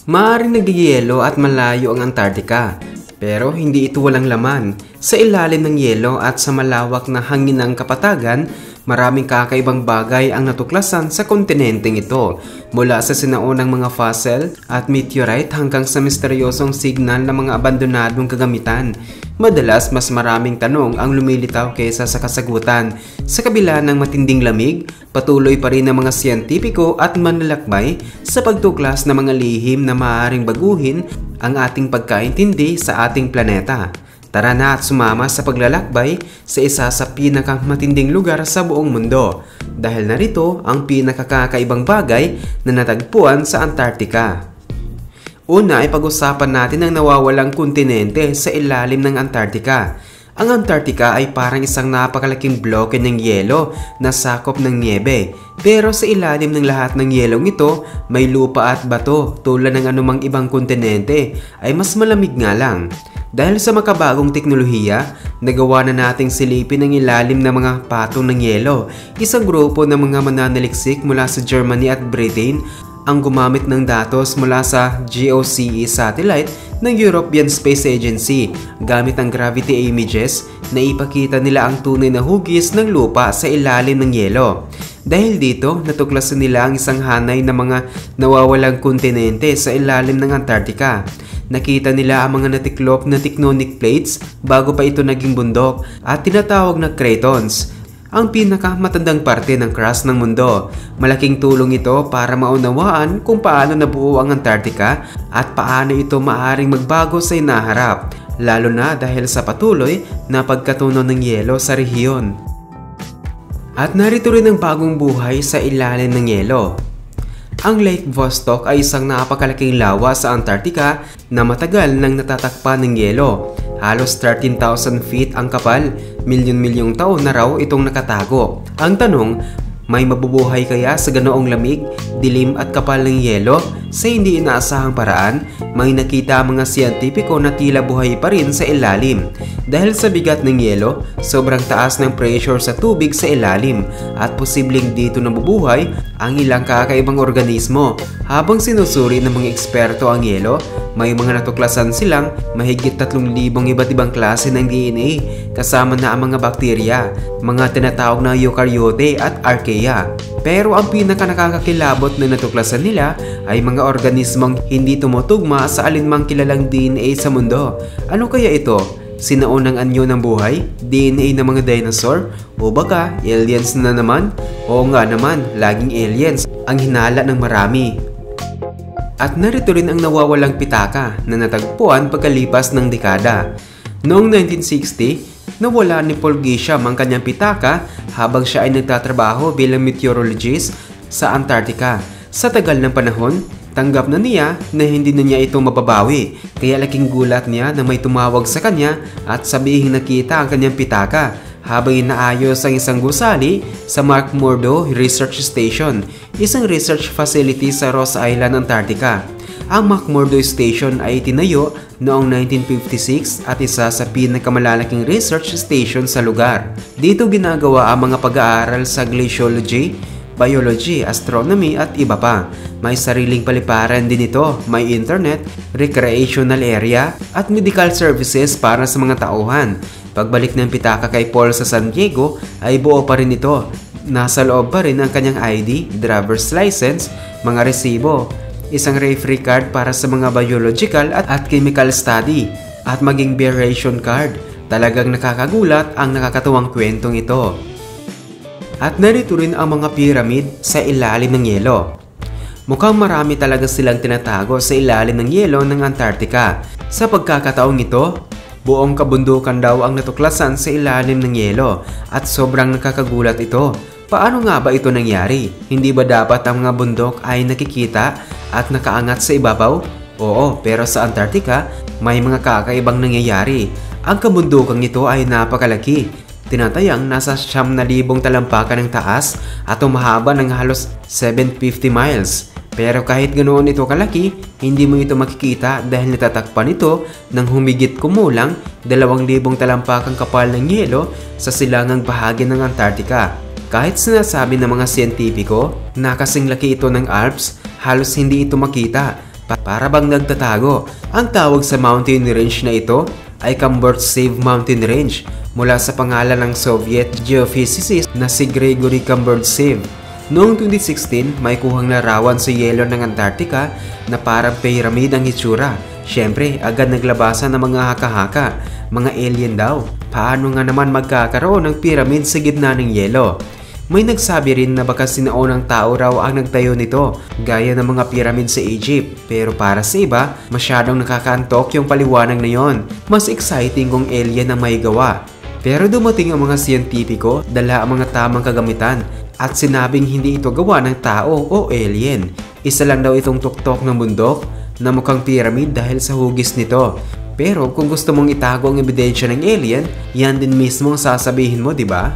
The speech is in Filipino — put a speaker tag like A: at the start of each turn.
A: Maaaring nagyayelo at malayo ang Antarctica, pero hindi ito walang laman. Sa ilalim ng yelo at sa malawak na hangin ng kapatagan, maraming kakaibang bagay ang natuklasan sa kontinenteng ito, mula sa sinaunang mga fossil at meteorite hanggang sa misteryosong signal ng mga abandonadong kagamitan. Madalas mas maraming tanong ang lumilitaw kaysa sa kasagutan. Sa kabila ng matinding lamig, patuloy pa rin ang mga siyentipiko at manlalakbay sa pagtuklas ng mga lihim na maaaring baguhin ang ating pagkaintindi sa ating planeta. Tara na at sumama sa paglalakbay sa isa sa pinakamatinding lugar sa buong mundo, dahil narito ang pinakakakaibang bagay na natagpuan sa Antarctica. Una ay pag-usapan natin ang nawawalang kontinente sa ilalim ng Antarctica. Ang Antarctica ay parang isang napakalaking bloke ng yelo na sakop ng niebe. Pero sa ilalim ng lahat ng yelong ito, may lupa at bato tulad ng anumang ibang kontinente, ay mas malamig nga lang. Dahil sa makabagong teknolohiya, nagawa na nating silipin ang ilalim ng mga patong ng yelo. Isang grupo ng mga mananaliksik mula sa Germany at Britain ang gumamit ng datos mula sa GOCE satellite ng European Space Agency. Gamit ang gravity images, naipakita nila ang tunay na hugis ng lupa sa ilalim ng yelo. Dahil dito, natuklasan nila ang isang hanay na mga nawawalang kontinente sa ilalim ng Antarctica. Nakita nila ang mga natiklop na tectonic plates bago pa ito naging bundok at tinatawag na cratons, ang pinakamatandang parte ng crust ng mundo. Malaking tulong ito para maunawaan kung paano nabuo ang Antarctica at paano ito maaring magbago sa hinaharap, lalo na dahil sa patuloy na pagkatunaw ng yelo sa rehiyon. At narito rin ang bagong buhay sa ilalim ng yelo. Ang Lake Vostok ay isang napakalaking lawa sa Antarctica na matagal nang natatakpan ng yelo. Halos 13,000 feet ang kapal, milyon-milyong taon na raw itong nakatago. Ang tanong, may mabubuhay kaya sa ganoong lamig, dilim at kapal ng yelo? Sa hindi inaasahang paraan, may nakita ang mga siyentipiko na tila buhay pa rin sa ilalim. Dahil sa bigat ng yelo, sobrang taas ng pressure sa tubig sa ilalim at posibleng dito nabubuhay ang ilang kakaibang organismo. Habang sinusuri ng mga eksperto ang yelo, may mga natuklasan silang mahigit 3,000 iba't ibang klase ng DNA, kasama na ang mga bakterya, mga tinatawag na eukaryote at archaea. Pero ang pinaka nakakakilabot na natuklasan nila ay mga organismong hindi tumutugma sa alinmang kilalang DNA sa mundo. Ano kaya ito? Sinaunang anyo ng buhay? DNA ng mga dinosaur? O baka aliens na naman? Oo nga naman, laging aliens ang hinala ng marami. At narito rin ang nawawalang pitaka na natagpuan pagkalipas ng dekada. Noong 1960, nawala ni Paul Gisham ang kanyang pitaka habang siya ay nagtatrabaho bilang meteorologist sa Antarctica. Sa tagal ng panahon, tanggap na niya na hindi na niya ito mababawi, kaya laking gulat niya na may tumawag sa kanya at sabihing nakita ang kanyang pitaka habang inaayos ang isang gusali sa McMurdo Research Station, isang research facility sa Ross Island, Antarctica. Ang McMurdo Station ay itinayo noong 1956 at isa sa pinakamalalaking research station sa lugar. Dito ginagawa ang mga pag-aaral sa glaciology, biology, astronomy at iba pa. May sariling paliparan din ito, may internet, recreational area at medical services para sa mga tauhan. Pagbalik ng pitaka kay Paul sa San Diego ay buo pa rin ito. Nasa loob pa rin ang kanyang ID, driver's license, mga resibo, isang referee card para sa mga biological at chemical study, at maging bear ration card. Talagang nakakagulat ang nakakatuwang kwentong ito. At narito rin ang mga pyramid sa ilalim ng yelo. Mukhang marami talaga silang tinatago sa ilalim ng yelo ng Antarctica. Sa pagkakataong ito, buong kabundukan daw ang natuklasan sa ilalim ng yelo at sobrang nakakagulat ito. Paano nga ba ito nangyari? Hindi ba dapat ang mga bundok ay nakikita at nakaangat sa ibabaw? Oo, pero sa Antarctica, may mga kakaibang nangyayari. Ang kabundukang ito ay napakalaki. Tinatayang nasa 9,000 talampakan ng taas at umahaba ng halos 750 miles. Pero kahit ganoon ito kalaki, hindi mo ito makikita dahil natatakpan ito ng humigit kumulang 2,000 talampakang kapal ng yelo sa silangang bahagi ng Antarctica. Kahit sinasabi ng mga siyentipiko na kasing laki ito ng Alps, halos hindi ito makita. para bang nagtatago. Ang tawag sa mountain range na ito ay Kambortsev Mountain Range mula sa pangalan ng Soviet geophysicist na si Gregory Kambortsev. Noong 2016, may kuhang larawan sa yelo ng Antarctica na parang pyramid ang itsura. Siyempre, agad naglabasan ng mga haka-haka, mga alien daw. Paano nga naman magkakaroon ng pyramid sa gitna ng yelo? May nagsabi rin na baka sinaunang tao raw ang nagtayo nito, gaya ng mga pyramid sa Egypt. Pero para sa iba, masyadong nakakaantok yung paliwanag na yon. Mas exciting kung alien ang may gawa. Pero dumating ang mga siyentipiko, dala ang mga tamang kagamitan, at sinabing hindi ito gawa ng tao o alien. Isa lang daw itong tuktok ng bundok na mukhang pyramid dahil sa hugis nito. Pero kung gusto mong itago ang ebidensya ng alien, yan din mismo ang sasabihin mo, di ba?